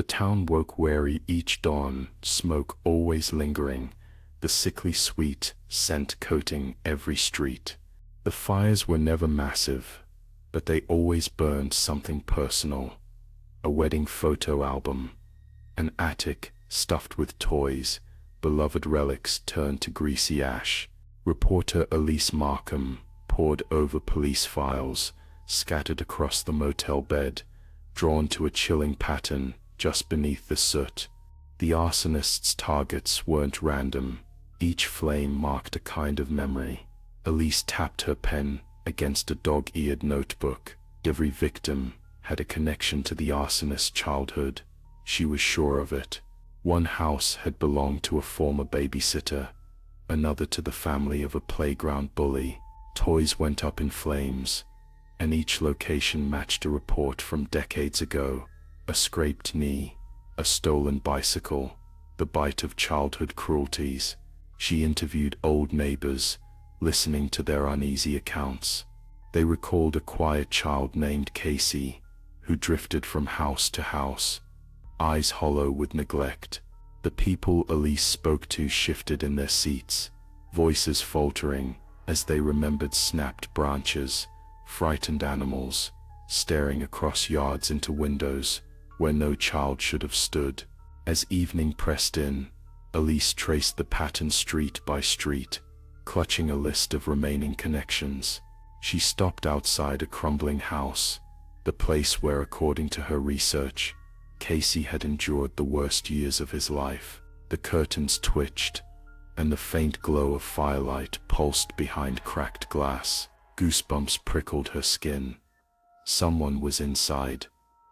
The town woke wary each dawn, smoke always lingering, the sickly sweet scent coating every street. The fires were never massive, but they always burned something personal. A wedding photo album, an attic stuffed with toys, beloved relics turned to greasy ash. Reporter Elise Markham pored over police files, scattered across the motel bed, drawn to a chilling pattern just beneath the soot. The arsonist's targets weren't random. Each flame marked a kind of memory. Elise tapped her pen against a dog-eared notebook. Every victim had a connection to the arsonist's childhood. She was sure of it. One house had belonged to a former babysitter, another to the family of a playground bully. Toys went up in flames, and each location matched a report from decades ago. A scraped knee, a stolen bicycle, the bite of childhood cruelties. She interviewed old neighbors, listening to their uneasy accounts. They recalled a quiet child named Casey, who drifted from house to house, eyes hollow with neglect. The people Elise spoke to shifted in their seats, voices faltering as they remembered snapped branches, frightened animals, staring across yards into windows where no child should have stood. As evening pressed in, Elise traced the pattern street by street, clutching a list of remaining connections. She stopped outside a crumbling house, the place where, according to her research, Casey had endured the worst years of his life. The curtains twitched, and the faint glow of firelight pulsed behind cracked glass. Goosebumps prickled her skin. Someone was inside,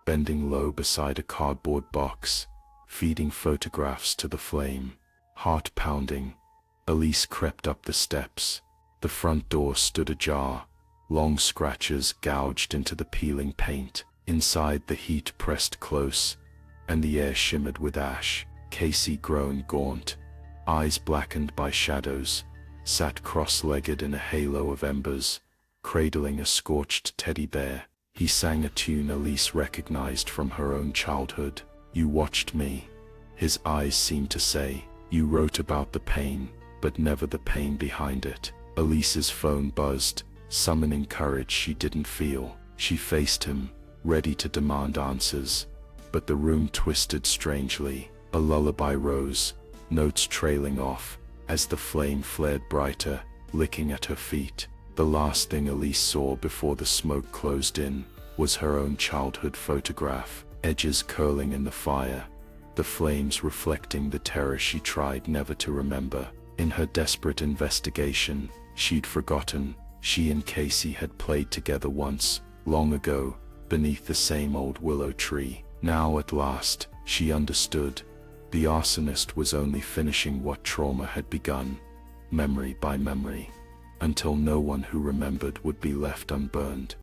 bending low beside a cardboard box, feeding photographs to the flame. Heart pounding, Elise crept up the steps. The front door stood ajar, long scratches gouged into the peeling paint. Inside, the heat pressed close, and the air shimmered with ash. Casey, grown gaunt, eyes blackened by shadows, sat cross-legged in a halo of embers, cradling a scorched teddy bear. He sang a tune Elise recognized from her own childhood. "You watched me," his eyes seemed to say. "You wrote about the pain, but never the pain behind it." Elise's phone buzzed, summoning courage she didn't feel. She faced him, ready to demand answers, but the room twisted strangely. A lullaby rose, notes trailing off, as the flame flared brighter, licking at her feet. The last thing Elise saw before the smoke closed in was her own childhood photograph, edges curling in the fire, the flames reflecting the terror she tried never to remember. In her desperate investigation, she'd forgotten she and Casey had played together once, long ago, beneath the same old willow tree. Now at last, she understood. The arsonist was only finishing what trauma had begun, memory by memory, until no one who remembered would be left unburned.